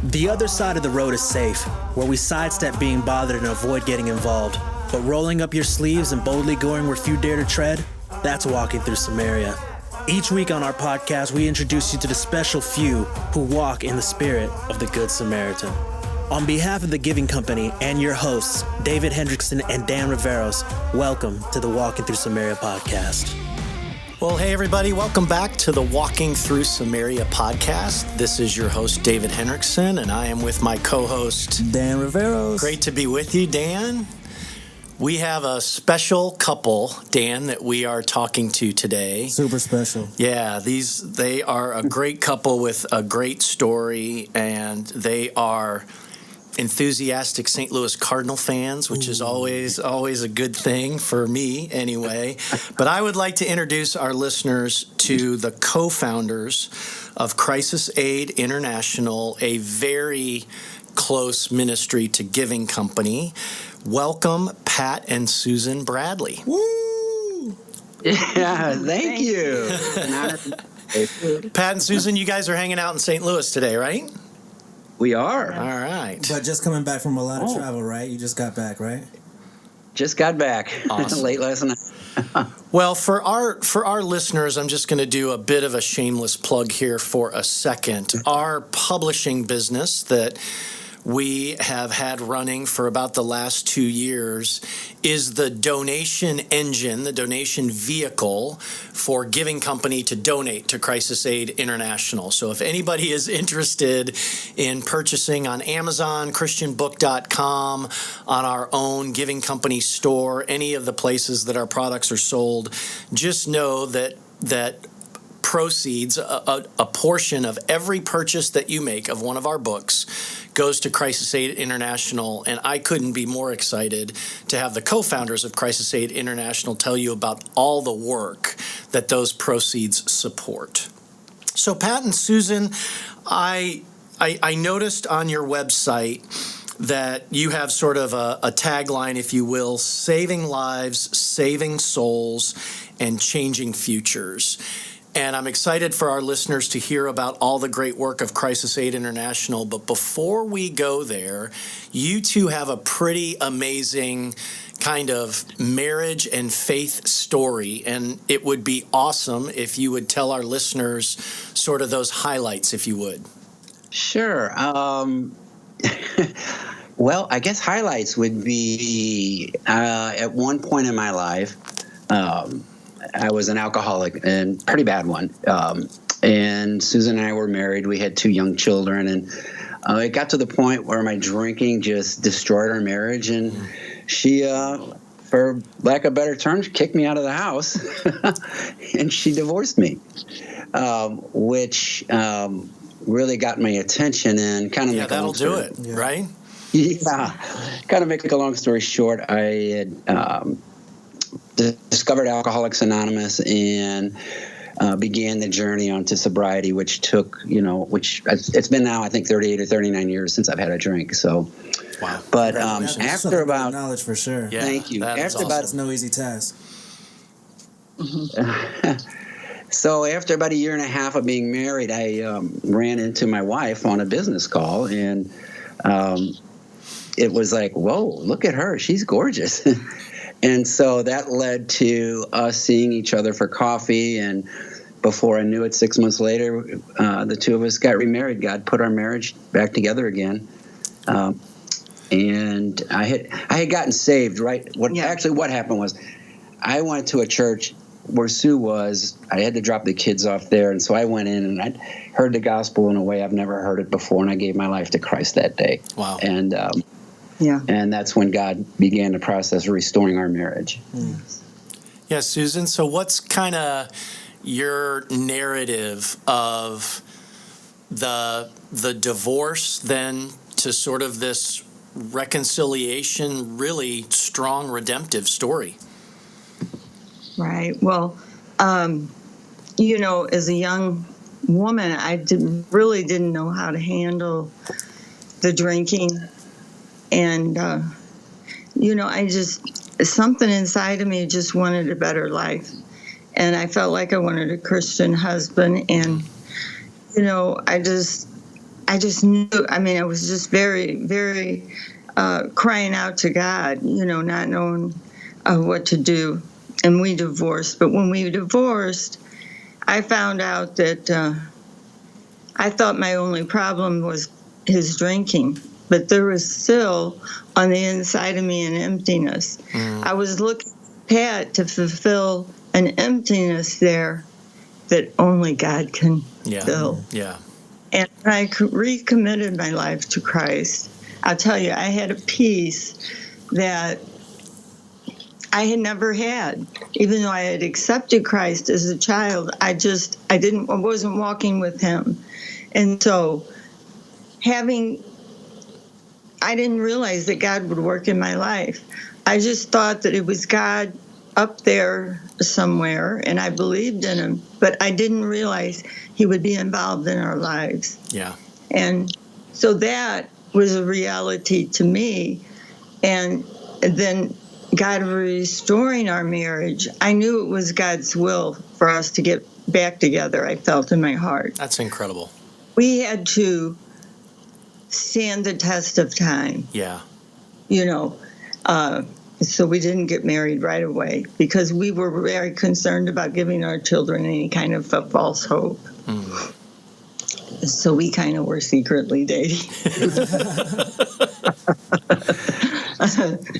The other side of the road is safe, where we sidestep being bothered and avoid getting involved. But rolling up your sleeves and boldly going where few dare to tread, that's walking through Samaria. Each week on our podcast, we introduce you to the special few who walk in the spirit of the Good Samaritan. On behalf of the Giving Company and your hosts, David Hendrickson and Dan Riveros, welcome to the Walking Through Samaria podcast. Well, hey, everybody. Welcome back to the Walking Through Samaria podcast. This is your host, David Hendrickson, and I am with my co-host, Dan Riveros. Great to be with you, Dan. We have a special couple, Dan, that we are talking to today. Super special. Yeah, they are a great couple with a great story, and they are enthusiastic St. Louis Cardinal fans, which is always a good thing for me anyway. But I would like to introduce our listeners to the co-founders of Crisis Aid International, a very close ministry to Giving Company. Welcome, Pat and Susan Bradle. Woo! Yeah, thank you. Pat and Susan, you guys are hanging out in St. Louis today, right? We are. All right. But just coming back from a lot of travel, right? You just got back, right? Just got back. Awesome. Late last night. Well, for our listeners, I'm just going to do a bit of a shameless plug here for a second. Our publishing business that we have had running for about the last 2 years is the donation engine, the donation vehicle for Giving Company to donate to Crisis Aid International. So if anybody is interested in purchasing on Amazon, christianbook.com, on our own Giving Company store, any of the places that our products are sold, just know that proceeds, a portion of every purchase that you make of one of our books goes to Crisis Aid International, and I couldn't be more excited to have the co-founders of Crisis Aid International tell you about all the work that those proceeds support. So Pat and Susan, I noticed on your website that you have sort of a tagline, if you will, saving lives, saving souls, and changing futures. And I'm excited for our listeners to hear about all the great work of Crisis Aid International. But before we go there, you two have a pretty amazing kind of marriage and faith story. And it would be awesome if you would tell our listeners sort of those highlights, if you would. Sure. Well, I guess highlights would be at one point in my life, I was an alcoholic, and pretty bad one. And Susan and I were married. We had 2 young children, and it got to the point where my drinking just destroyed our marriage. And she, for lack of better terms, kicked me out of the house, and she divorced me, which really got my attention and kind of that'll do it, right? Yeah. Kind of make a long story short, I had discovered Alcoholics Anonymous and began the journey onto sobriety, which took, which it's been now, I think, 38 or 39 years since I've had a drink. So, wow. But after about knowledge for sure. Yeah, thank you. After about it's no easy task. So after about a year and a half of being married, I ran into my wife on a business call, and it was like, whoa, look at her. She's gorgeous. And so that led to us seeing each other for coffee. And before I knew it, 6 months later, the 2 of us got remarried. God put our marriage back together again. And I had gotten saved, right? Actually, what happened was I went to a church where Sue was. I had to drop the kids off there. And so I went in and I heard the gospel in a way I've never heard it before. And I gave my life to Christ that day. Wow. And and that's when God began the process of restoring our marriage. Yeah, Susan, so what's kind of your narrative of the divorce then to sort of this reconciliation, really strong redemptive story? Right. Well, as a young woman, I really didn't know how to handle the drinking. And, something inside of me just wanted a better life. And I felt like I wanted a Christian husband. And, I just I just knew, I mean, I was just very, very crying out to God, not knowing what to do. And we divorced. But when we divorced, I found out that I thought my only problem was his drinking. But there was still on the inside of me an emptiness. I was looking at Pat to fulfill an emptiness there that only God can fill. Yeah. And I recommitted my life to Christ. I'll tell you, I had a peace that I had never had. Even though I had accepted Christ as a child, I wasn't walking with him. And so I didn't realize that God would work in my life. I just thought that it was God up there somewhere, and I believed in him, but I didn't realize he would be involved in our lives. Yeah. And so that was a reality to me. And then God restoring our marriage, I knew it was God's will for us to get back together, I felt in my heart. That's incredible. We had to stand the test of time. Yeah. So we didn't get married right away because we were very concerned about giving our children any kind of a false hope. So we kind of were secretly dating.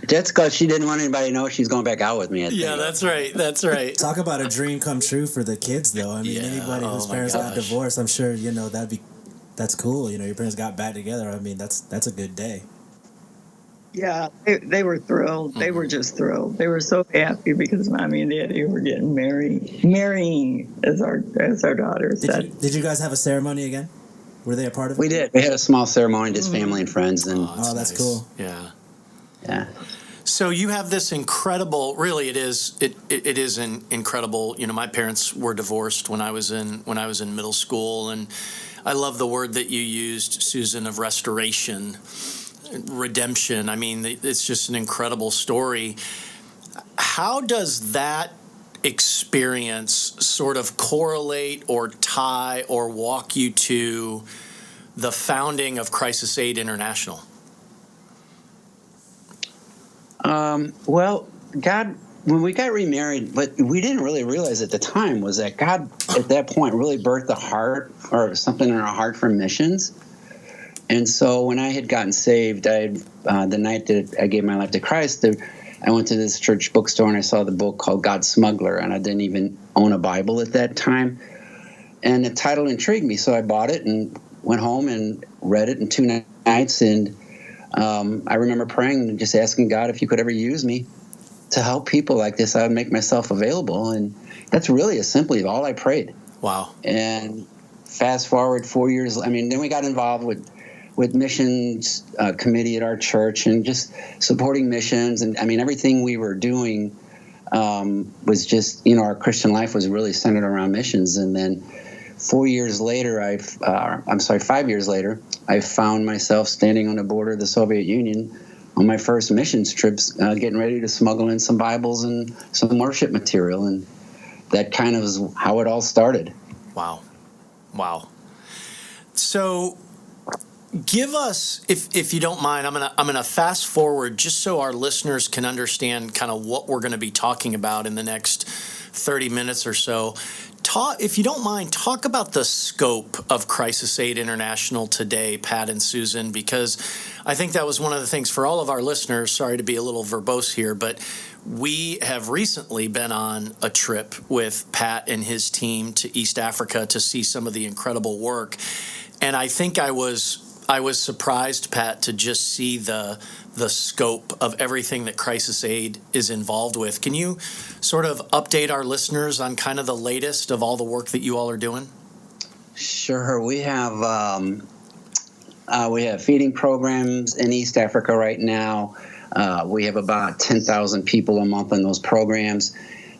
That's because she didn't want anybody to know she's going back out with me. That's right. That's right. Talk about a dream come true for the kids, though. I mean, anybody whose parents got divorced, I'm sure, that's cool. Your parents got back together. I mean, that's a good day. Yeah, they were thrilled. They were just thrilled. They were so happy because Mommy and Daddy were getting marrying, as our daughter said. Did you guys have a ceremony again? Were they a part of it? We did. We had a small ceremony, just family and friends. And that's cool. Yeah. Yeah. So you have this incredible. Really, it is an incredible. My parents were divorced when I was in middle school, and I love the word that you used, Susan, of restoration. Redemption. I mean, it's just an incredible story. How does that experience sort of correlate or tie or walk you to the founding of Crisis Aid International? Well, God, when we got remarried, what we didn't really realize at the time was that God, at that point, really birthed a heart or something in our heart for missions. And so when I had gotten saved, the night that I gave my life to Christ, I went to this church bookstore and I saw the book called God's Smuggler, and I didn't even own a Bible at that time. And the title intrigued me, so I bought it and went home and read it in 2 nights. And I remember praying and just asking God if you could ever use me to help people like this. I would make myself available. And that's really as simply all I prayed. Wow. And fast forward 4 years, then we got involved with missions committee at our church and just supporting missions. And everything we were doing was just, our Christian life was really centered around missions. And then 5 years later, I found myself standing on the border of the Soviet Union on my first missions trips, getting ready to smuggle in some Bibles and some worship material. And that kind of is how it all started. Wow. So give us, if you don't mind, I'm gonna fast forward just so our listeners can understand kind of what we're going to be talking about in the next 30 minutes or so. If you don't mind, talk about the scope of Crisis Aid International today, Pat and Susan, because I think that was one of the things for all of our listeners. Sorry to be a little verbose here, but we have recently been on a trip with Pat and his team to East Africa to see some of the incredible work. And I think I was surprised, Pat, to just see the scope of everything that Crisis Aid is involved with. Can you sort of update our listeners on kind of the latest of all the work that you all are doing? Sure. We have feeding programs in East Africa right now. We have about 10,000 people a month in those programs.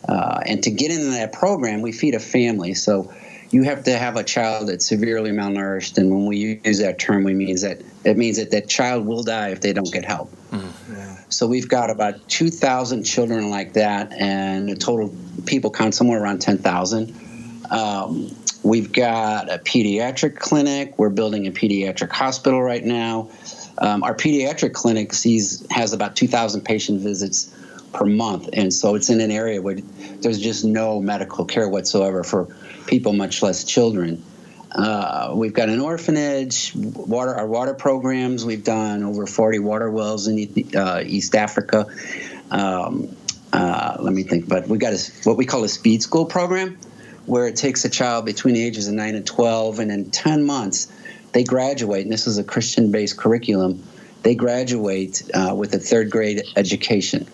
And to get into that program, we feed a family. So you have to have a child that's severely malnourished, and when we use that term, it means that that child will die if they don't get help. Mm-hmm. Yeah. So we've got about 2,000 children like that, and the total people count somewhere around 10,000. We've got a pediatric clinic. We're building a pediatric hospital right now. Our pediatric clinic has about 2,000 patient visits per month, and so it's in an area where there's just no medical care whatsoever for people, much less children. We've got an orphanage, our water programs. We've done over 40 water wells in East Africa. Let me think. But we've got what we call a speed school program, where it takes a child between the ages of 9 and 12, and in 10 months, they graduate. And this is a Christian-based curriculum. They graduate with a third grade education,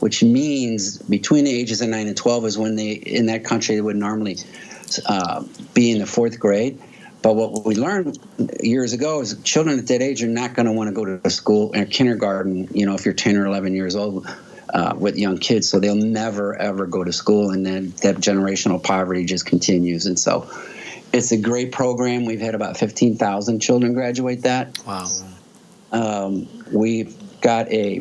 which means between the ages of 9 and 12 is when in that country, they would normally be in the fourth grade. But what we learned years ago is children at that age are not going to want to go to school or kindergarten, if you're 10 or 11 years old with young kids. So they'll never, ever go to school. And then that generational poverty just continues. And so it's a great program. We've had about 15,000 children graduate that. Wow. We've got a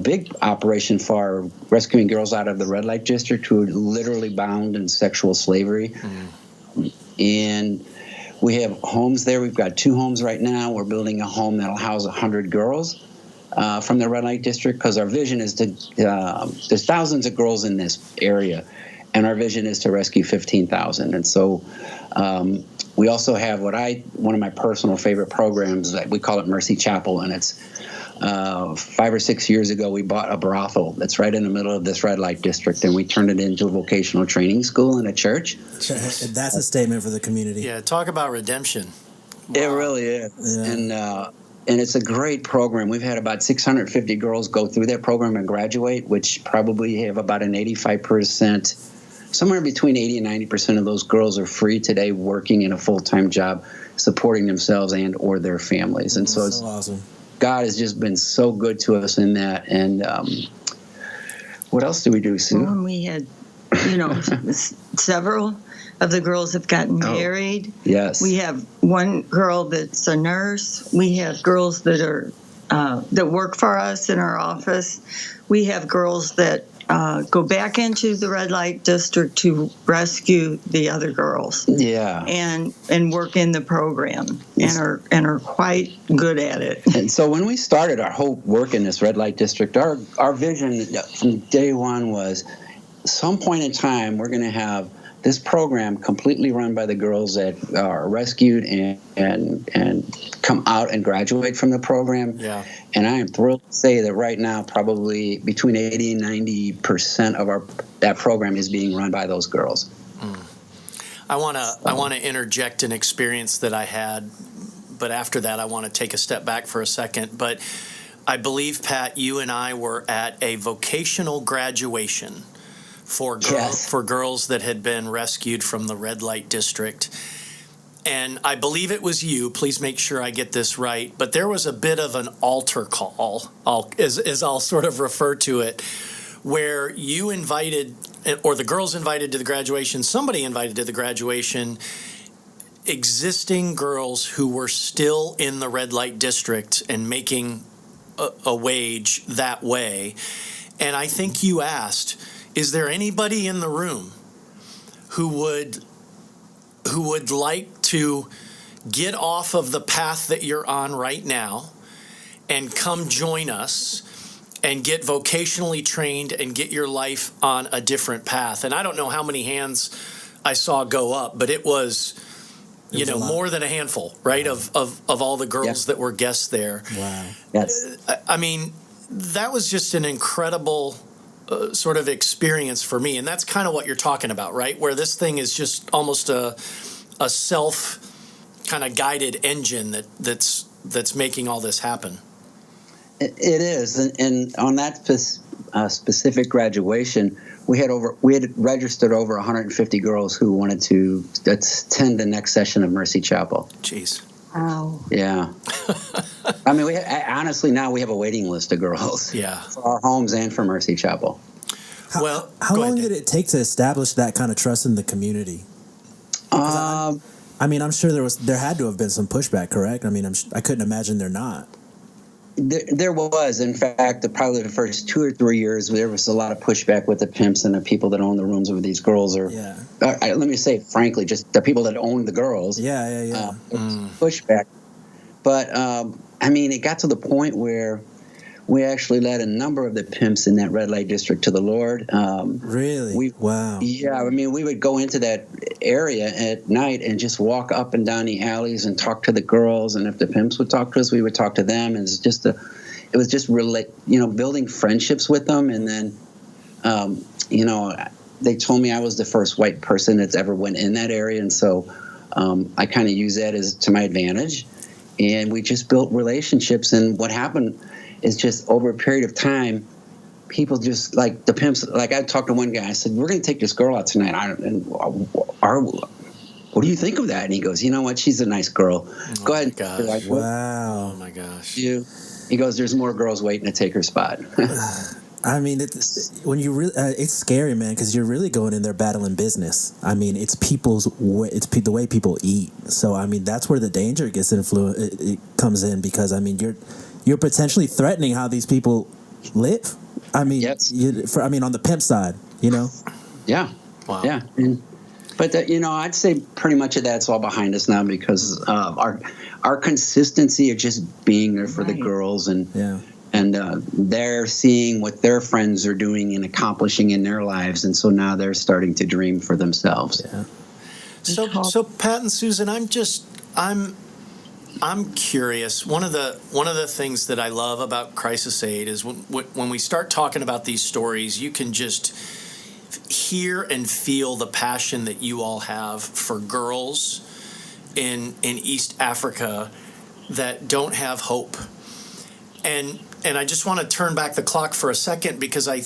big operation for rescuing girls out of the red light district who are literally bound in sexual slavery. And we have homes there. We've got 2 homes right now. We're building a home that'll house 100 girls from the red light district, because our vision is there's thousands of girls in this area, and our vision is to rescue 15,000. And so we also have one of my personal favorite programs. We call it Mercy Chapel, and it's 5 or 6 years ago, we bought a brothel that's right in the middle of this red light district, and we turned it into a vocational training school and a church. That's a statement for the community. Yeah, talk about redemption. Wow. It really is. Yeah. And it's a great program. We've had about 650 girls go through that program and graduate, which probably have about an 85%, somewhere between 80 and 90% of those girls are free today, working in a full-time job, supporting themselves and or their families. And so it's awesome. God has just been so good to us in that. And what else do we do, Sue? Well, we had, several of the girls have gotten married. Yes. We have one girl that's a nurse. We have girls that are that work for us in our office. We have girls that go back into the red light district to rescue the other girls. Yeah. And work in the program and are quite good at it. And so when we started our whole work in this red light district, our vision from day one was some point in time we're going to have this program completely run by the girls that are rescued and come out and graduate from the program. Yeah. And I am thrilled to say that right now, probably between 80 and 90% of that program is being run by those girls. I want to interject an experience that I had, but after that, I want to take a step back for a second. But I believe, Pat, you and I were at a vocational graduation for girls that had been rescued from the red light district. And I believe it was you. Please make sure I get this right. But there was a bit of an altar call, as I'll sort of refer to it, where you invited, or the girls invited to the graduation, somebody invited to the graduation, existing girls who were still in the red light district and making a wage that way. And I think you asked, is there anybody in the room who would like to get off of the path that you're on right now and come join us and get vocationally trained and get your life on a different path? And I don't know how many hands I saw go up, but it was more than a handful, right, of all the girls that were guests there. Wow. Yes. I mean, that was just an incredible sort of experience for me. And that's kind of what you're talking about, right? Where this thing is just almost a self kind of guided engine that's making all this happen. It is. And on that specific graduation, we had registered over 150 girls who wanted to attend the next session of Mercy Chapel. Jeez. Wow. Yeah. I mean, honestly, now we have a waiting list of girls. Yeah. For our homes and for Mercy Chapel. How long did it take to establish that kind of trust in the community? I'm sure there had to have been some pushback, correct? I mean, I couldn't imagine there not. There was, in fact, probably the first 2 or 3 years, there was a lot of pushback with the pimps and the people that own the rooms where these girls are. Yeah. Let me say, frankly, just the people that own the girls. Yeah. Pushback. But, I mean, it got to the point where we actually led a number of the pimps in that red light district to the Lord. Really? Wow. Yeah, I mean, we would go into that area at night and just walk up and down the alleys and talk to the girls. And if the pimps would talk to us, we would talk to them. And it was just really, building friendships with them. And then, they told me I was the first white person that's ever went in that area. And so I kind of used that as to my advantage. And we just built relationships. And what happened is just over a period of time, people just like the pimps. Like I talked to one guy. I said, "We're going to take this girl out tonight. What do you think of that?" And he goes, "You know what? She's a nice girl. Go ahead." Gosh. Wow. Oh my gosh. He goes, "There's more girls waiting to take her spot." I mean, it's scary, man, because you're really going in there battling business. I mean, it's the way people eat. So I mean, that's where the danger gets it comes in, because I mean, you're potentially threatening how these people live. I mean, yes. On the pimp side, Yeah. Wow. Yeah. But I'd say pretty much of that's all behind us now, because our consistency of just being there for the girls, and they're seeing what their friends are doing and accomplishing in their lives, and so now they're starting to dream for themselves. Yeah. So Pat and Susan, I'm curious. One of the things that I love about Crisis Aid is when we start talking about these stories, you can just hear and feel the passion that you all have for girls in East Africa that don't have hope. And I just want to turn back the clock for a second, because I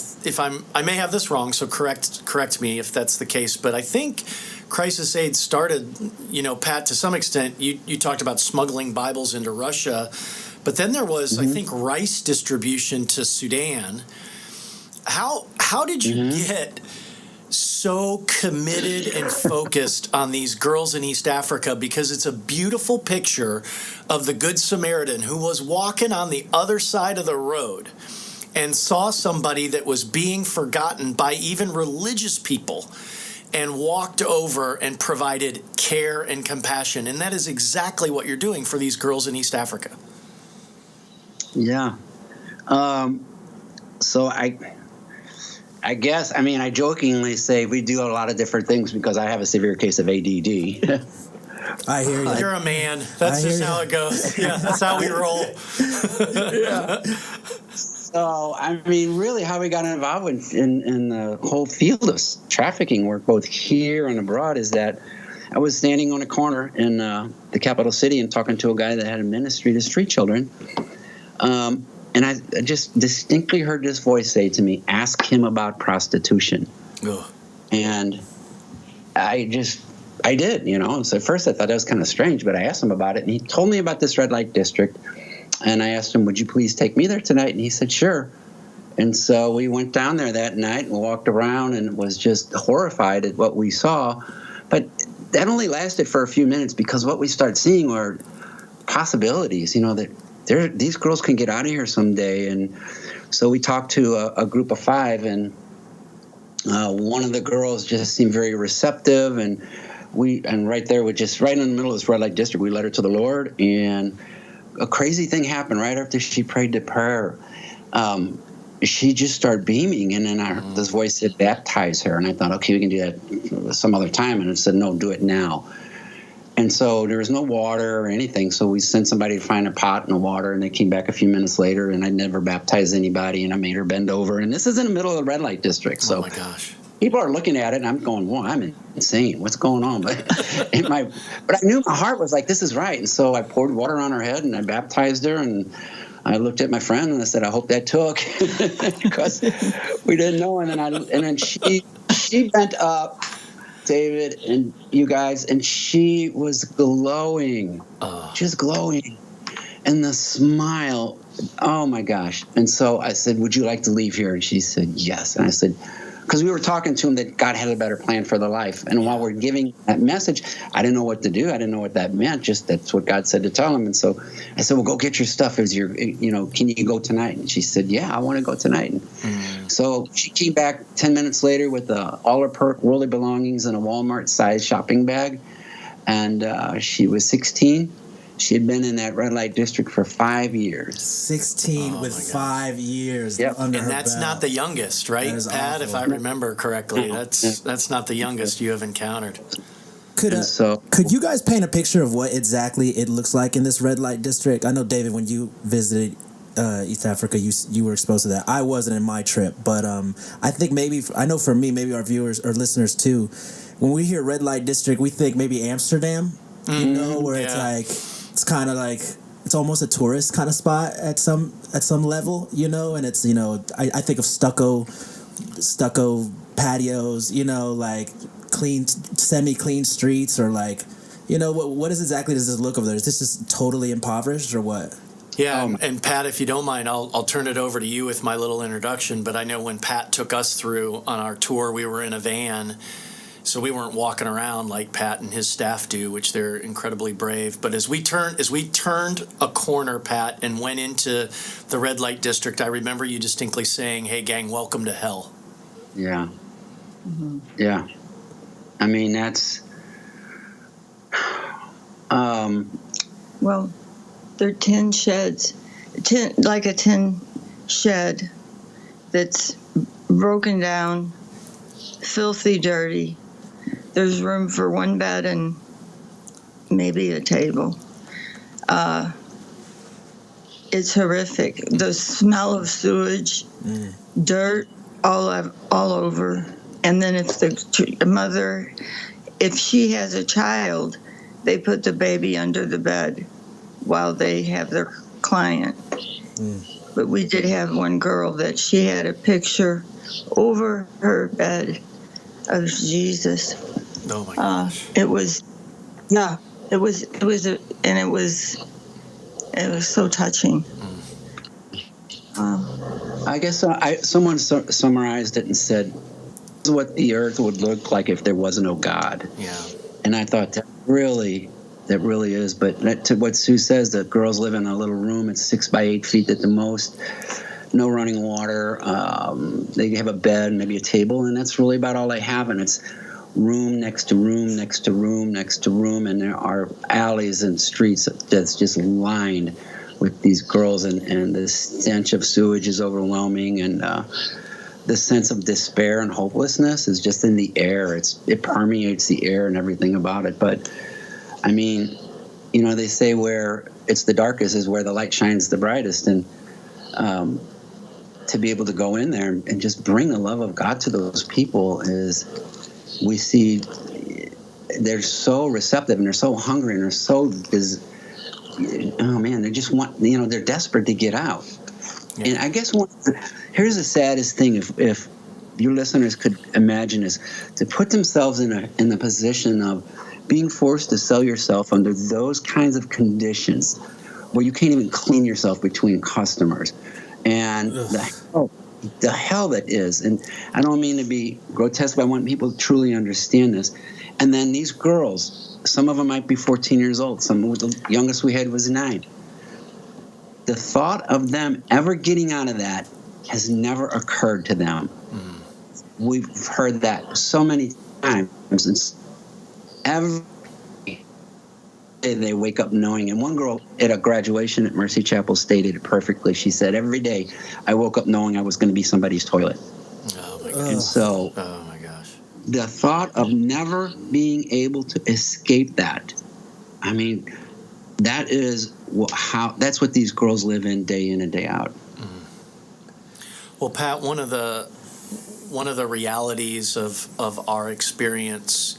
may have this wrong, so correct me if that's the case, but I think Crisis Aid started, Pat, to some extent, you talked about smuggling Bibles into Russia, but then there was, I think, rice distribution to Sudan. How did you get so committed and focused on these girls in East Africa? Because it's a beautiful picture of the Good Samaritan who was walking on the other side of the road and saw somebody that was being forgotten by even religious people, and walked over and provided care and compassion. And that is exactly what you're doing for these girls in East Africa. Yeah. So I guess, I jokingly say we do a lot of different things because I have a severe case of ADD. I hear you. You're a man. That's just how it goes. Yeah, that's how we roll. Yeah. So, really how we got involved in the whole field of trafficking work, both here and abroad, is that I was standing on a corner in the capital city and talking to a guy that had a ministry to street children. And I just distinctly heard this voice say to me, "Ask him about prostitution." Ugh. And I did, So at first I thought that was kind of strange, but I asked him about it, and he told me about this red light district. And I asked him, "Would you please take me there tonight?" And he said, "Sure." And so we went down there that night and walked around and was just horrified at what we saw. But that only lasted for a few minutes, because what we started seeing were possibilities, that these girls can get out of here someday. And so we talked to a group of 5, and one of the girls just seemed very receptive. And right there, right in the middle of this red light district, we led her to the Lord. And a crazy thing happened right after she prayed the prayer. She just started beaming, and then this voice said, "Baptize her." And I thought, okay, we can do that some other time. And it said, "No, do it now." And so there was no water or anything. So we sent somebody to find a pot and a water, and they came back a few minutes later, and I never baptized anybody, and I made her bend over. And this is in the middle of the red light district. So oh my gosh. People are looking at it, and I'm going, "Well, I'm insane. What's going on?" But I knew my heart was like, "This is right." And so I poured water on her head, and I baptized her, and I looked at my friend, and I said, "I hope that took," because we didn't know. And then she bent up, David and you guys, and she was glowing, just glowing, and the smile. Oh my gosh! And so I said, "Would you like to leave here?" And she said, "Yes." And I said, because we were talking to him that God had a better plan for their life. And while we're giving that message, I didn't know what to do. I didn't know what that meant. Just that's what God said to tell him. And so I said, well, go get your stuff. Can you go tonight? And she said, yeah, I want to go tonight. And so she came back 10 minutes later with all her worldly belongings in a Walmart-sized shopping bag. And she was 16. She had been in that red light district for 5 years. 16 with 5 years under her And that's belt. not the youngest, right, Pat? awful. If I remember correctly, that's not the youngest you have encountered. Could you guys paint a picture of what exactly it looks like in this red light district? I know, David, when you visited East Africa, you were exposed to that. I wasn't in my trip, but I think I know for me, maybe our viewers or listeners too, when we hear red light district, we think maybe Amsterdam, where it's like, it's kind of like, it's almost a tourist kind of spot at some level, and it's, I think of stucco patios, like clean, semi-clean streets, or like, what is exactly does this look over there? Is this just totally impoverished or what? Yeah, and Pat, if you don't mind, I'll turn it over to you with my little introduction. But I know when Pat took us through on our tour, we were in a van, so we weren't walking around like Pat and his staff do, which they're incredibly brave. But as we turned a corner, Pat, and went into the red light district, I remember you distinctly saying, "Hey, gang, welcome to hell." Yeah. Yeah. I mean, that's. Well, they're tin sheds, like a tin shed that's broken down, filthy dirty. There's room for one bed and maybe a table. It's horrific. The smell of sewage, dirt all over. And then if the mother, if she has a child, they put the baby under the bed while they have their client. But we did have one girl that she had a picture over her bed of Jesus. Oh my gosh! It was so touching. I guess someone summarized it and said, "This is what the earth would look like if there was no God." Yeah. And I thought that really is. But to what Sue says, the girls live in a little room. It's 6 by 8 feet at the most. No running water. They have a bed, maybe a table, and that's really about all they have. And it's room next to room next to room next to room, and there are alleys and streets that's just lined with these girls, and the stench of sewage is overwhelming, and the sense of despair and hopelessness is just in the air. It permeates the air and everything about it. But I mean, they say where it's the darkest is where the light shines the brightest, and to be able to go in there and just bring the love of God to those people is, we see they're so receptive and they're so hungry and they're so they just want, they're desperate to get out. Yeah. And I guess here's the saddest thing, if your listeners could imagine, is to put themselves in the position of being forced to sell yourself under those kinds of conditions where you can't even clean yourself between customers, and the hell that is. And I don't mean to be grotesque, but I want people to truly understand this. And then these girls, some of them might be 14 years old. The youngest we had was 9. The thought of them ever getting out of that has never occurred to them. We've heard that so many times. And every day they wake up knowing. And one girl at a graduation at Mercy Chapel stated it perfectly. She said, "Every day I woke up knowing I was going to be somebody's toilet." Oh my gosh. And so, oh my gosh, the thought of never being able to escape that, I mean, that's what these girls live in and day out. Well, Pat, one of the realities of our experience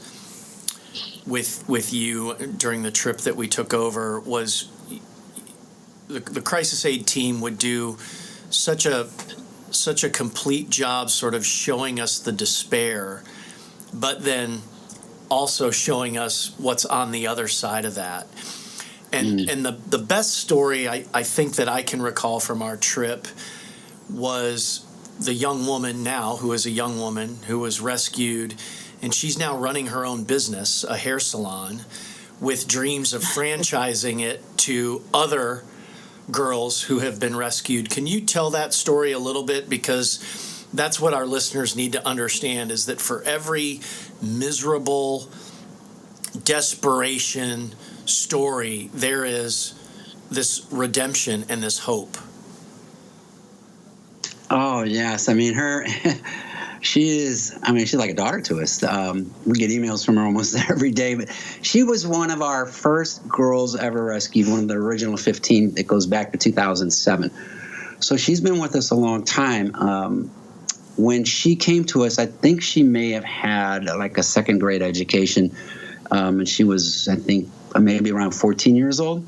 with you during the trip that we took over was the crisis aid team would do such a complete job sort of showing us the despair, but then also showing us what's on the other side of that. And the best story I think that I can recall from our trip was the young woman now, who is a young woman who was rescued, and she's now running her own business, a hair salon, with dreams of franchising it to other girls who have been rescued. Can you tell that story a little bit? Because that's what our listeners need to understand, is that for every miserable desperation story, there is this redemption and this hope. Oh, yes. I mean, she's like a daughter to us. We get emails from her almost every day, but she was one of our first girls ever rescued, one of the original 15 that goes back to 2007. So she's been with us a long time. When she came to us, I think she may have had like a second grade education. And she was, I think, maybe around 14 years old.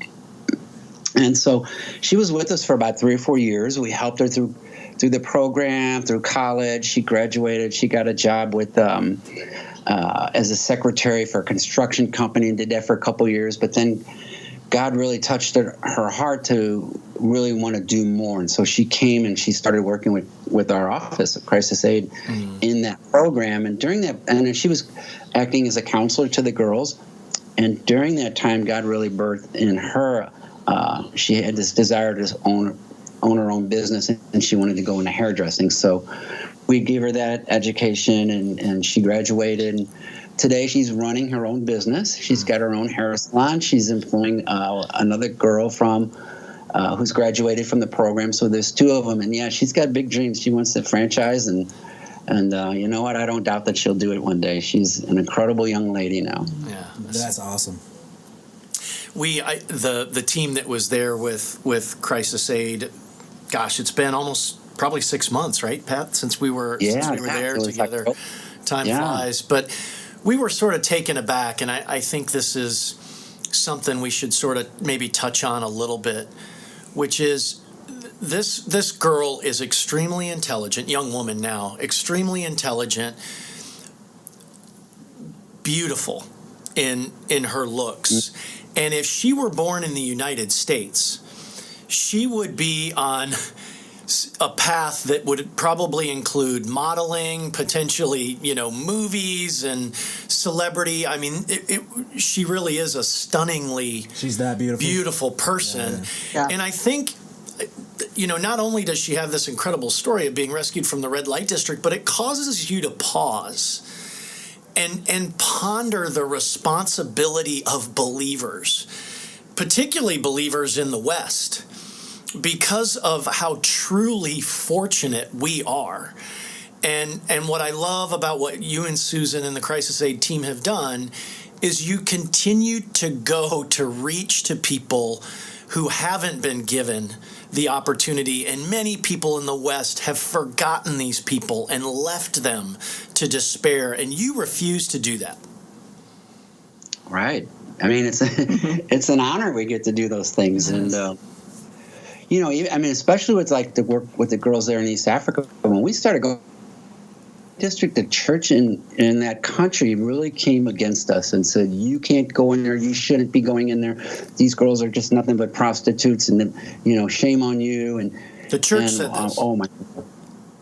And so she was with us for about 3 or 4 years. We helped her through the program, through college. She graduated. She got a job with as a secretary for a construction company and did that for a couple years. But then God really touched her heart to really want to do more. And so she came and she started working with our office at Crisis Aid in that program. And during that, and she was acting as a counselor to the girls. And during that time, God really birthed in her. She had this desire to own her own business, and she wanted to go into hairdressing. So we gave her that education, and she graduated. And today she's running her own business. She's got her own hair salon. She's employing another girl who's graduated from the program. So there's 2 of them. And yeah, she's got big dreams. She wants to franchise, and you know what? I don't doubt that she'll do it one day. She's an incredible young lady now. Yeah, that's awesome. The team that was there with Crisis Aid, gosh, it's been almost probably 6 months, right, Pat, since we were there together. Like, time flies. But we were sort of taken aback, and I think this is something we should sort of maybe touch on a little bit, which is this girl is extremely intelligent, young woman now, extremely intelligent, beautiful in her looks. And if she were born in the United States, she would be on a path that would probably include modeling, potentially, movies and celebrity. I mean, she really is a stunningly she's that beautiful person. Yeah. And I think, not only does she have this incredible story of being rescued from the red light district, but it causes you to pause and ponder the responsibility of believers, particularly believers in the West, because of how truly fortunate we are. And what I love about what you and Susan and the Crisis Aid team have done is you continue to go to reach to people who haven't been given the opportunity, and many people in the West have forgotten these people and left them to despair, and you refuse to do that. Right. I mean, it's an honor we get to do those things. And especially with like the work with the girls there in East Africa, when we started going district, the church in that country really came against us and said, you can't go in there, you shouldn't be going in there, these girls are just nothing but prostitutes, and shame on you. And the church said this. Oh my God.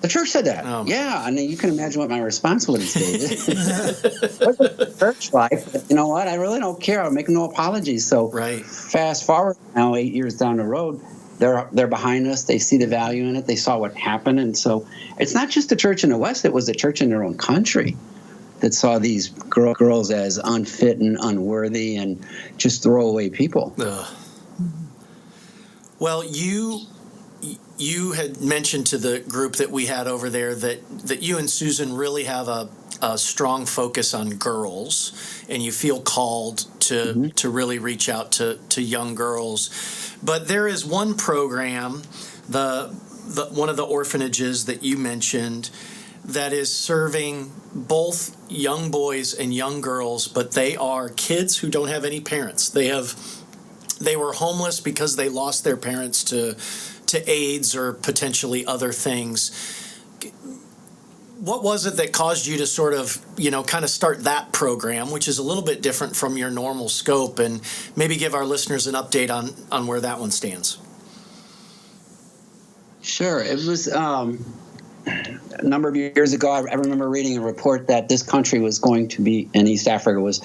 The church said that. Yeah, I mean, you can imagine what my response would have been. What's the church like? But you know what? I really don't care. I'll make no apologies. So fast forward now, 8 years down the road, they're behind us. They see the value in it. They saw what happened. And so it's not just the church in the West. It was the church in their own country that saw these girls as unfit and unworthy and just throwaway people. Well, you had mentioned to the group that we had over there that you and Susan really have a strong focus on girls, and you feel called to really reach out to young girls. But there is one program, the one of the orphanages that you mentioned, that is serving both young boys and young girls, but they are kids who don't have any parents. They were homeless because they lost their parents to AIDS or potentially other things. What was it that caused you to sort of, kind of start that program, which is a little bit different from your normal scope, and maybe give our listeners an update on where that one stands? Sure. It was, a number of years ago, I remember reading a report that this country was going to be, in East Africa, was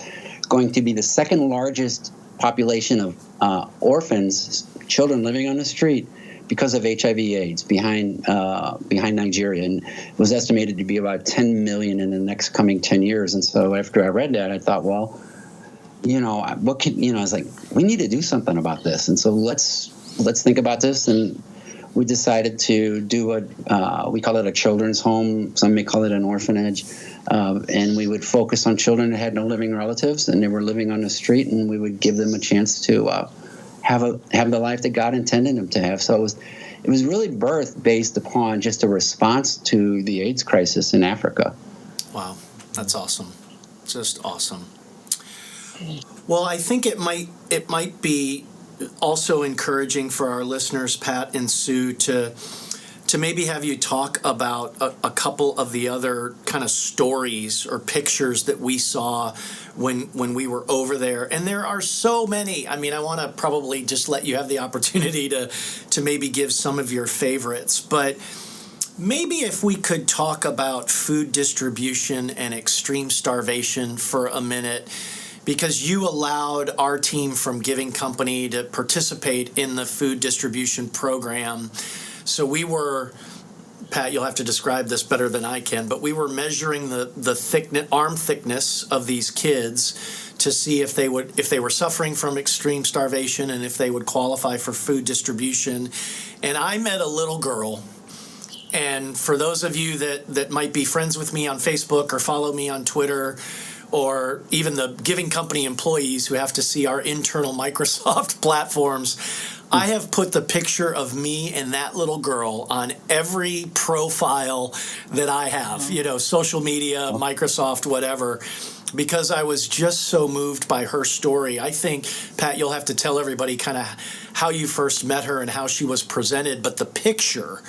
going to be the second largest population of orphans, children living on the street, because of HIV/AIDS behind Nigeria, and it was estimated to be about 10 million in the next coming 10 years. And so after I read that, I thought, well, I was like, we need to do something about this. And so let's think about this. And we decided to do we call it a children's home. Some may call it an orphanage. And we would focus on children that had no living relatives and they were living on the street, and we would give them a chance to have the life that God intended them to have. So it was really birthed based upon just a response to the AIDS crisis in Africa. Wow, that's awesome. Just awesome. Well, I think it might be also encouraging for our listeners, Pat and Sue, to maybe have you talk about a couple of the other kind of stories or pictures that we saw when we were over there. And there are so many. I mean, I want to probably just let you have the opportunity to maybe give some of your favorites. But maybe if we could talk about food distribution and extreme starvation for a minute, because you allowed our team from Giving Company to participate in the food distribution program. So we were, Pat, you'll have to describe this better than I can, but we were measuring the arm thickness of these kids to see if they were suffering from extreme starvation and if they would qualify for food distribution. And I met a little girl. And for those of you that might be friends with me on Facebook or follow me on Twitter, or even the Giving Company employees who have to see our internal Microsoft platforms, I have put the picture of me and that little girl on every profile that I have, social media, Microsoft, whatever, because I was just so moved by her story. I think, Pat, you'll have to tell everybody kind of how you first met her and how she was presented, but the picture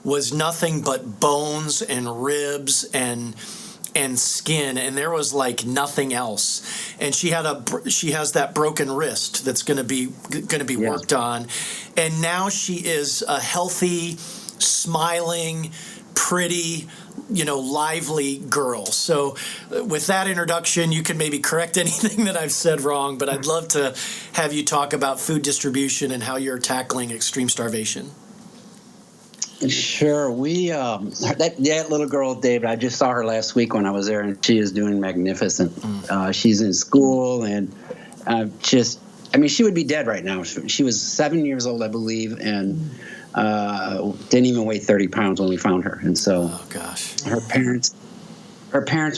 was nothing but bones and ribs and skin, and there was like nothing else. And she has that broken wrist that's going to be worked on, and now she is a healthy, smiling, pretty, lively girl. So with that introduction, you can maybe correct anything that I've said wrong, but I'd love to have you talk about food distribution and how you're tackling extreme starvation. Sure. We that little girl, David, I just saw her last week when I was there, and she is doing magnificent. She's in school, and she would be dead right now. She was 7 years old, I believe, and didn't even weigh 30 pounds when we found her. And so, oh gosh, her parents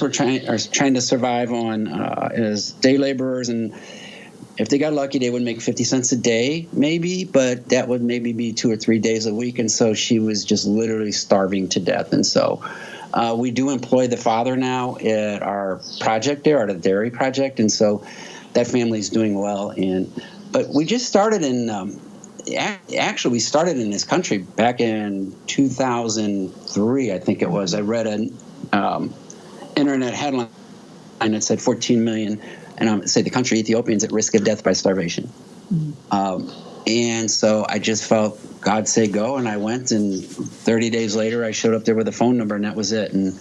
were trying to survive on as day laborers, and if they got lucky, they would make 50 cents a day, maybe, but that would maybe be 2 or 3 days a week. And so she was just literally starving to death. And so we do employ the father now at our project there, at a dairy project. And so that family's doing well. But we just started we started in this country back in 2003, I think it was. I read an internet headline that said 14 million and say the country Ethiopians at risk of death by starvation. And so I just felt God say go, and I went, and 30 days later I showed up there with a phone number, and that was it. And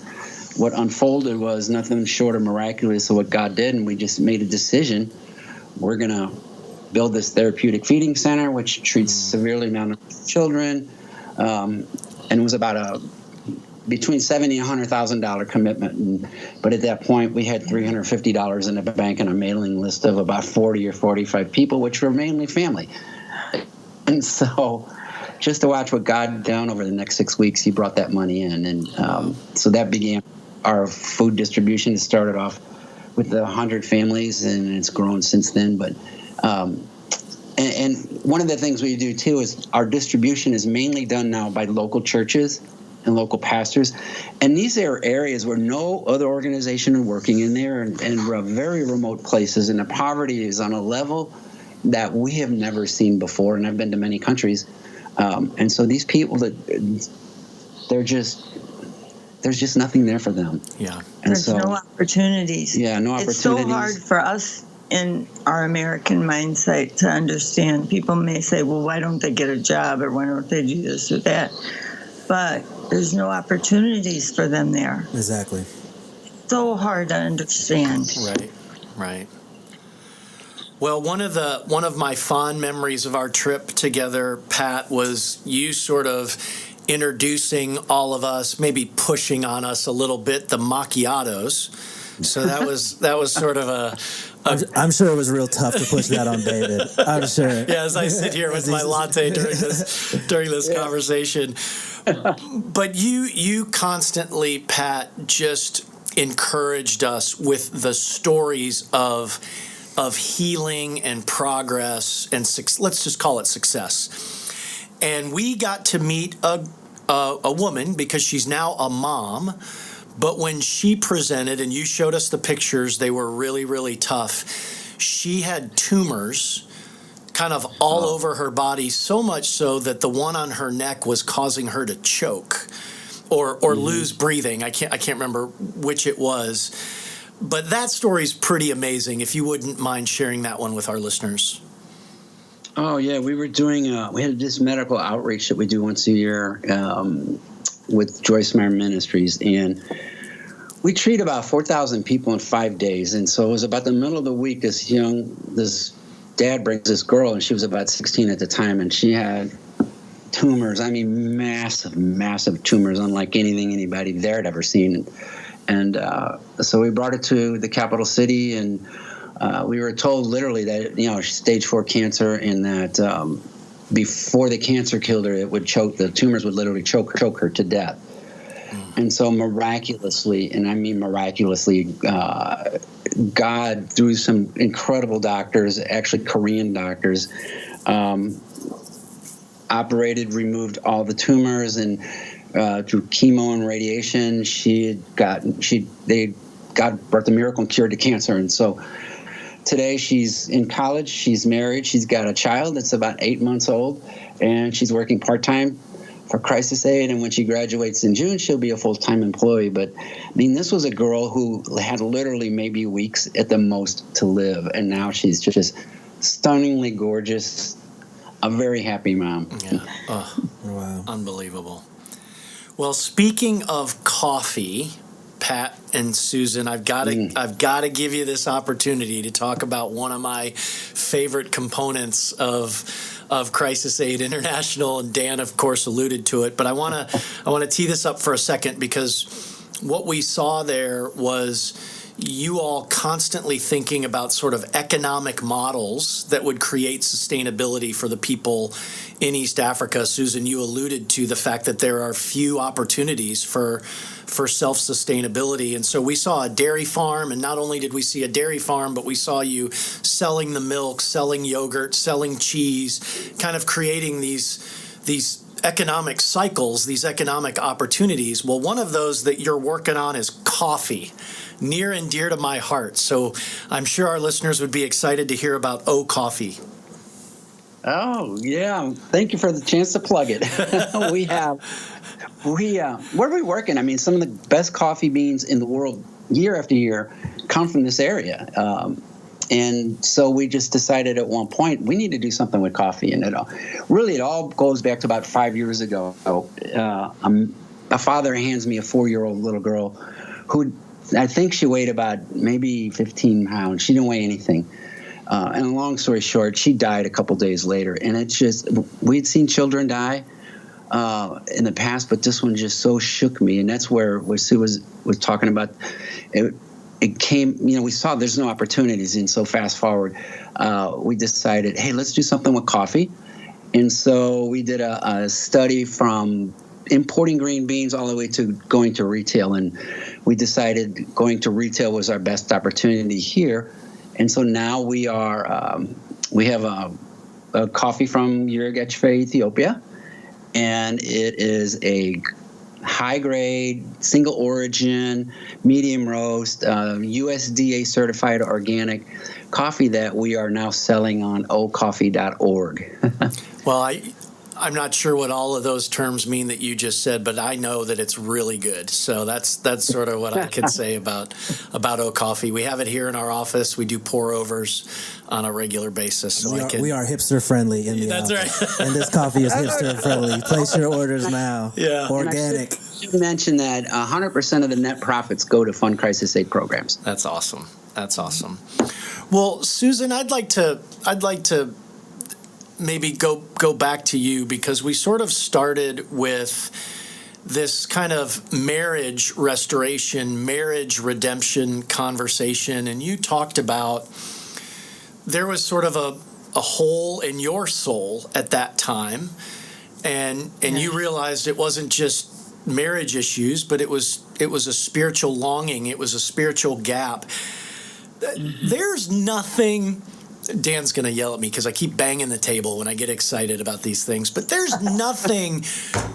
what unfolded was nothing short of miraculous of what God did, and we just made a decision. We're going to build this therapeutic feeding center, which treats severely malnourished children. And it was about between $70,000 and $100,000 commitment. But at that point, we had $350 in the bank and a mailing list of about 40 or 45 people, which were mainly family. And so just to watch what God done over the next 6 weeks, he brought that money in. And so that began our food distribution. It started off with 100 families, and it's grown since then. But and one of the things we do, too, is our distribution is mainly done now by local churches and local pastors. And these are areas where no other organization are working in there, and very remote places. And the poverty is on a level that we have never seen before. And I've been to many countries. And so these people, there's just nothing there for them. Yeah. And there's no opportunities. Yeah, no opportunities. It's so hard for us in our American mindset to understand. People may say, well, why don't they get a job, or why don't they do this or that? but there's no opportunities for them there. Exactly. So hard to understand. Right. Well, one of my fond memories of our trip together, Pat, was you sort of introducing all of us, maybe pushing on us a little bit, the macchiatos. So that was sort of I'm sure it was real tough to push that on David. I'm sure. Yeah, as I sit here with my latte during this conversation. But you constantly, Pat, just encouraged us with the stories of healing and progress and let's just call it success. And we got to meet a woman because she's now a mom. But when she presented and you showed us the pictures, they were really, really tough. She had tumors kind of all over her body, so much so that the one on her neck was causing her to choke or lose breathing. I can't remember which it was. But that story's pretty amazing. If you wouldn't mind sharing that one with our listeners. Oh, yeah. We were doing, we had this medical outreach that we do once a year with Joyce Meyer Ministries. And we treat about 4,000 people in 5 days. And so it was about the middle of the week, this dad brings this girl, and she was about 16 at the time, and she had tumors. I mean, massive, massive tumors, unlike anything anybody there had ever seen. And so we brought her to the capital city, and we were told literally that, stage 4 cancer, and that before the cancer killed her, it would choke, the tumors would literally choke her to death. And so miraculously, and I mean miraculously, God, through some incredible doctors, actually Korean doctors, operated, removed all the tumors, and through chemo and radiation, they brought the miracle and cured the cancer. And so today she's in college, she's married, she's got a child that's about 8 months old, and she's working part-time for Crisis Aid, and when she graduates in June, she'll be a full-time employee. But, I mean, this was a girl who had literally maybe weeks at the most to live, and now she's just stunningly gorgeous, a very happy mom. Yeah. Oh, wow. Unbelievable. Well, speaking of coffee, Pat and Susan, I've got to give you this opportunity to talk about one of my favorite components of Crisis Aid International, and Dan, of course, alluded to it. But I want to tee this up for a second, because what we saw there was you all constantly thinking about sort of economic models that would create sustainability for the people in East Africa. Susan, you alluded to the fact that there are few opportunities for self-sustainability. And so we saw a dairy farm, and not only did we see a dairy farm, but we saw you selling the milk, selling yogurt, selling cheese, kind of creating these economic cycles, these economic opportunities. Well, one of those that you're working on is coffee, near and dear to my heart. So I'm sure our listeners would be excited to hear about O Coffee. Oh, yeah. Thank you for the chance to plug it. Where are we working? I mean, some of the best coffee beans in the world year after year come from this area. And so we just decided at one point we need to do something with coffee. And it all goes back to about 5 years ago. A father hands me a 4-year-old little girl who I think she weighed about maybe 15 pounds. She didn't weigh anything. And long story short, she died a couple days later. And it's just, we'd seen children die in the past, but this one just so shook me. And that's where Sue was talking about it came, we saw there's no opportunities. And so fast forward, we decided, hey, let's do something with coffee. And so we did a study from importing green beans all the way to going to retail. And we decided going to retail was our best opportunity here. And so now we have a coffee from Yirgacheffe, Ethiopia. And it is a high-grade, single-origin, medium roast, USDA certified organic coffee that we are now selling on ocoffee.org. Well, I'm not sure what all of those terms mean that you just said, but I know that it's really good. So that's sort of what I could say about O Coffee. We have it here in our office. We do pour overs on a regular basis. So we are hipster friendly in the That's office. right. And this coffee is hipster friendly. Place your orders now. Yeah. I Organic. should mention that 100% of the net profits go to fund crisis aid programs. That's awesome. That's awesome. Well, Susan, I'd like to maybe go back to you, because we sort of started with this kind of marriage restoration, marriage redemption conversation, and you talked about there was sort of a hole in your soul at that time, and you realized it wasn't just marriage issues, but it was a spiritual longing, it was a spiritual gap. There's nothing. Dan's going to yell at me because I keep banging the table when I get excited about these things. But there's nothing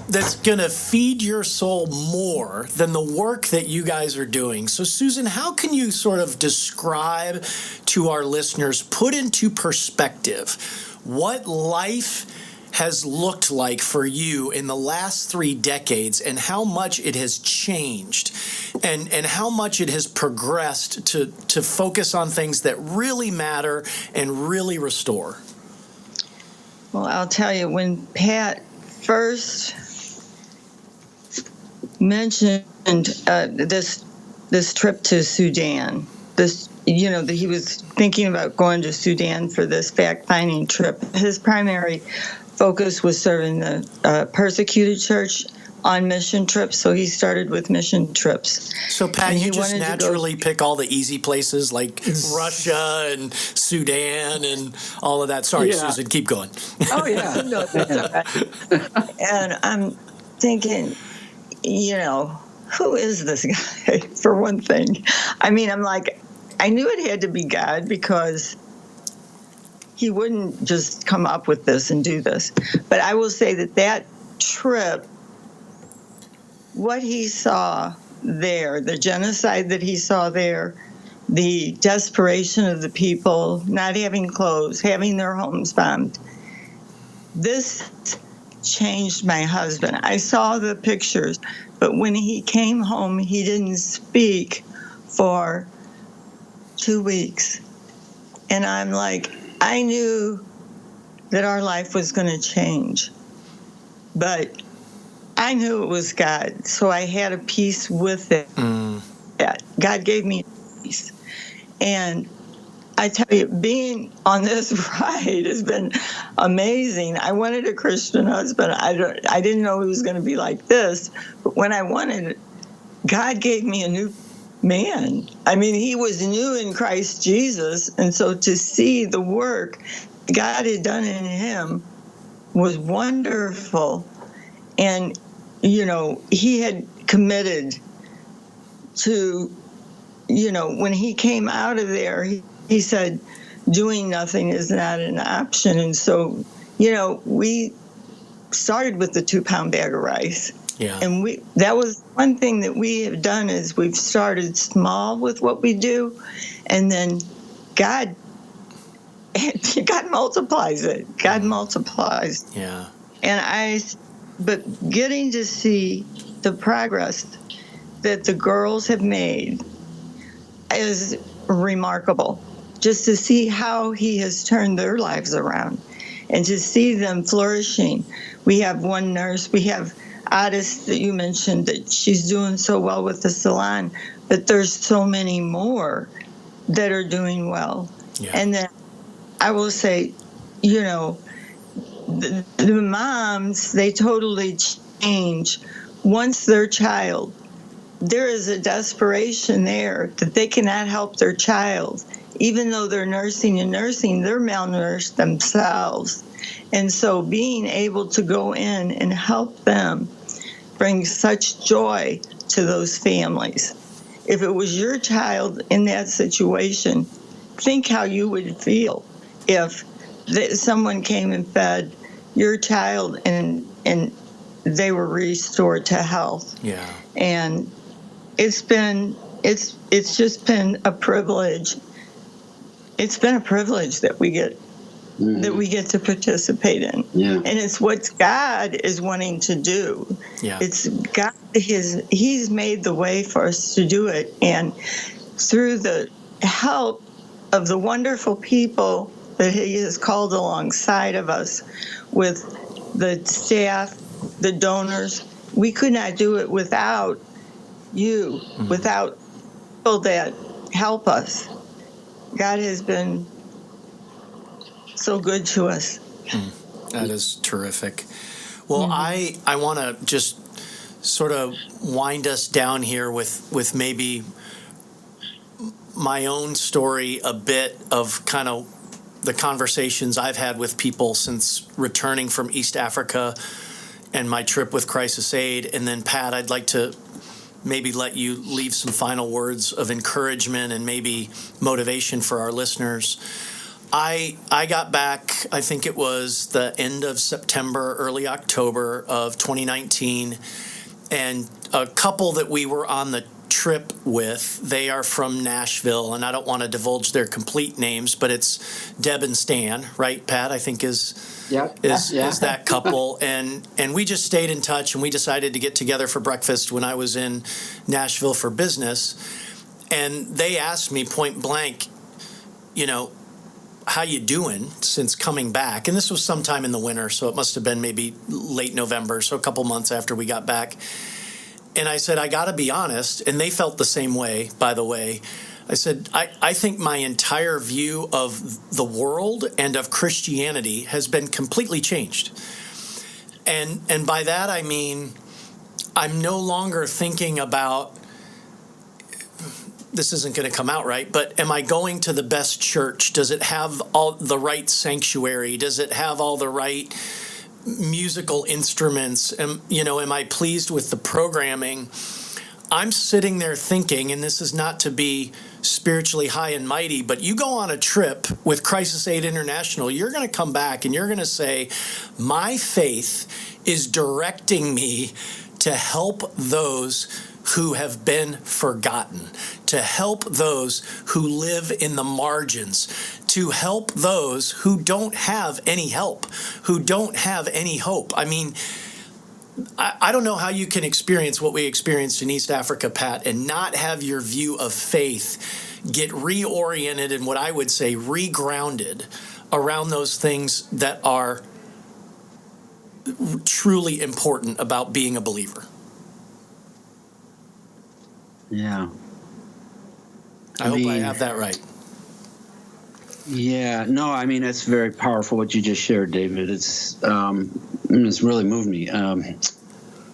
that's going to feed your soul more than the work that you guys are doing. So, Susan, how can you sort of describe to our listeners, put into perspective, what life has looked like for you in the last 3 decades, and how much it has changed, and how much it has progressed to focus on things that really matter and really restore? Well, I'll tell you, when Pat first mentioned this trip to Sudan, that he was thinking about going to Sudan for this fact-finding trip. His primary focus was serving the persecuted church on mission trips, so he started with mission trips. So, Pat, you just naturally pick all the easy places like Russia and Sudan and all of that. Sorry, Susan, keep going. Oh, yeah. No, that's all right. And I'm thinking, who is this guy, for one thing? I mean, I'm like, I knew it had to be God, because he wouldn't just come up with this and do this. But I will say that trip, what he saw there, the genocide that he saw there, the desperation of the people not having clothes, having their homes bombed, this changed my husband. I saw the pictures, but when he came home, he didn't speak for 2 weeks. And I'm like, I knew that our life was going to change, but I knew it was God, so I had a peace with it. God gave me peace. And I tell you, being on this ride has been amazing. I wanted a Christian husband. I didn't know he was going to be like this, but when I wanted it, God gave me a new man. I mean, he was new in Christ Jesus, and so to see the work God had done in him was wonderful. And, he had committed to, when he came out of there, he said, doing nothing is not an option. And so, we started with the 2-pound bag of rice. Yeah. And that was one thing that we have done, is we've started small with what we do, and then God multiplies it. God multiplies. Yeah. But getting to see the progress that the girls have made is remarkable. Just to see how he has turned their lives around, and to see them flourishing. We have one nurse, we have Addis that you mentioned, that she's doing so well with the salon, but there's so many more that are doing well. Yeah. And then I will say, the moms, they totally change once their child. There is a desperation there that they cannot help their child. Even though they're nursing, they're malnourished themselves. And so being able to go in and help them brings such joy to those families. If it was your child in that situation, think how you would feel if someone came and fed your child and they were restored to health. Yeah. And it's just been a privilege. It's been a privilege that we get that we get to participate in. Yeah. And it's what God is wanting to do. Yeah. It's God, He's made the way for us to do it. And through the help of the wonderful people that He has called alongside of us, with the staff, the donors, we could not do it without you, without people that help us. God has been so good to us. That is terrific. Well, I want to just sort of wind us down here with maybe my own story, a bit of kind of the conversations I've had with people since returning from East Africa and my trip with Crisis Aid. And then, Pat, I'd like to maybe let you leave some final words of encouragement and maybe motivation for our listeners. I got back, I think it was the end of September, early October of 2019, and a couple that we were on the trip with, they are from Nashville, and I don't want to divulge their complete names, but it's Deb and Stan, right, Pat, I think is that couple. And we just stayed in touch, and we decided to get together for breakfast when I was in Nashville for business. And they asked me point blank, how you doing since coming back? And this was sometime in the winter, so it must have been maybe late November, so a couple months after we got back. And I said, I got to be honest, and they felt the same way, by the way. I said, I think my entire view of the world and of Christianity has been completely changed. And by that, I mean, I'm no longer thinking about, this isn't going to come out right, but am I going to the best church? Does it have all the right sanctuary? Does it have all the right musical instruments? Am I pleased with the programming? I'm sitting there thinking, and this is not to be spiritually high and mighty, but you go on a trip with Crisis Aid International, you're going to come back and you're going to say, my faith is directing me to help those who have been forgotten, to help those who live in the margins, to help those who don't have any help, who don't have any hope. I mean, I don't know how you can experience what we experienced in East Africa, Pat, and not have your view of faith get reoriented and what I would say regrounded around those things that are truly important about being a believer. Yeah. I hope I have that right. Yeah, no, I mean, it's very powerful what you just shared, David. It's really moved me.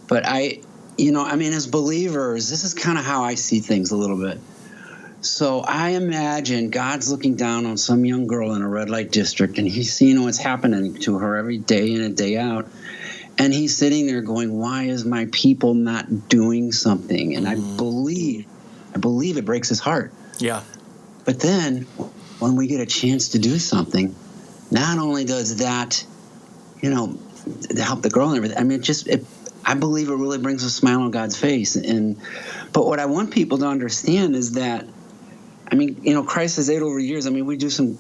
But as believers, this is kind of how I see things a little bit. So I imagine God's looking down on some young girl in a red light district, and he's seeing what's happening to her every day in and day out. And he's sitting there going, why is my people not doing something? And I believe it breaks his heart. Yeah. But then when we get a chance to do something, not only does that, help the girl and everything, I mean, I believe it really brings a smile on God's face. But what I want people to understand is that, Crisis Aid over years, we do some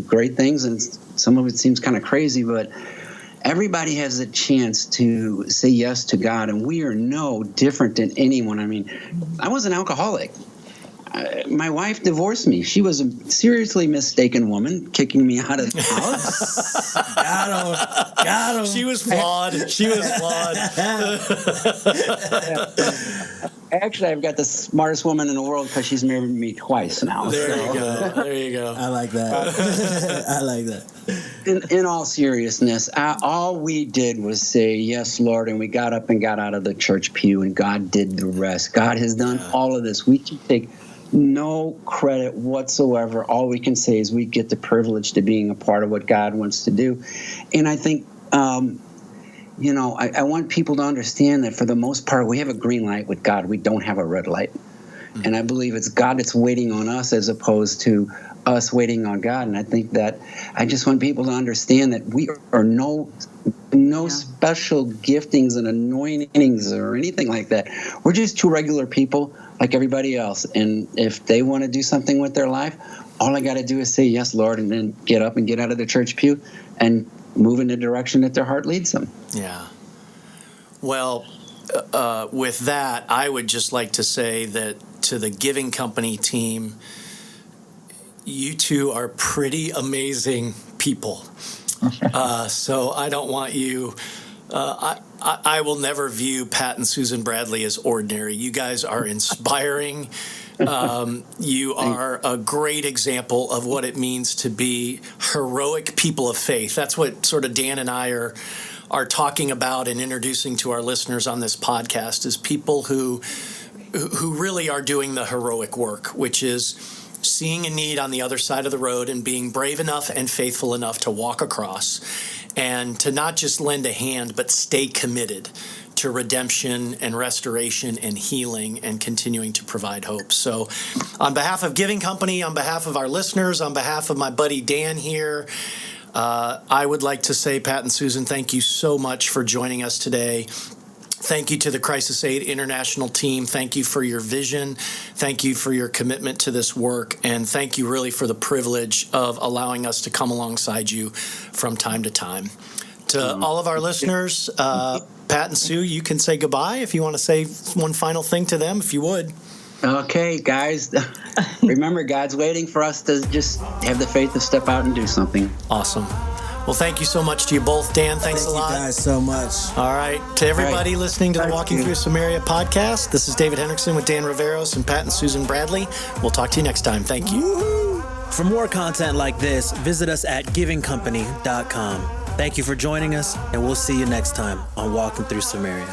great things, and some of it seems kind of crazy, but everybody has a chance to say yes to God, and we are no different than anyone. I was an alcoholic. My wife divorced me. She was a seriously mistaken woman, kicking me out of the house. Got him. She was flawed. Actually, I've got the smartest woman in the world because she's married me twice now. There you go. I like that. I like that. In all seriousness, all we did was say, yes, Lord, and we got up and got out of the church pew, and God did the rest. God has done all of this. We can take no credit whatsoever. All we can say is we get the privilege to being a part of what God wants to do. And I think, I want people to understand that for the most part, we have a green light with God. We don't have a red light. Mm-hmm. And I believe it's God that's waiting on us as opposed to us waiting on God. And I think that I just want people to understand that we are no special giftings and anointings or anything like that. We're just two regular people like everybody else. And if they want to do something with their life, all I got to do is say, yes, Lord, and then get up and get out of the church pew and move in the direction that their heart leads them. Yeah. Well, with that, I would just like to say that to the Giving Company team, you two are pretty amazing people. So I don't want you... I will never view Pat and Susan Bradley as ordinary. You guys are inspiring. You are a great example of what it means to be heroic people of faith. That's what sort of Dan and I are talking about and introducing to our listeners on this podcast, is people who really are doing the heroic work, which is seeing a need on the other side of the road and being brave enough and faithful enough to walk across and to not just lend a hand, but stay committed to redemption and restoration and healing and continuing to provide hope. So on behalf of Giving Company, on behalf of our listeners, on behalf of my buddy Dan here, I would like to say, Pat and Susan, thank you so much for joining us today. Thank you to the Crisis Aid International team. Thank you for your vision. Thank you for your commitment to this work. And thank you really for the privilege of allowing us to come alongside you from time to time. To all of our listeners, Pat and Sue, you can say goodbye if you want to say one final thing to them, if you would. Okay, guys. Remember, God's waiting for us to just have the faith to step out and do something. Awesome. Well, thank you so much to you both. Dan, thanks a lot. Thank you guys so much. All right. To everybody listening to the Walking Through Samaria podcast, this is David Hendrickson with Dan Riveros and Pat and Susan Bradley. We'll talk to you next time. Thank you. Woo-hoo. For more content like this, visit us at givingcompany.com. Thank you for joining us, and we'll see you next time on Walking Through Samaria.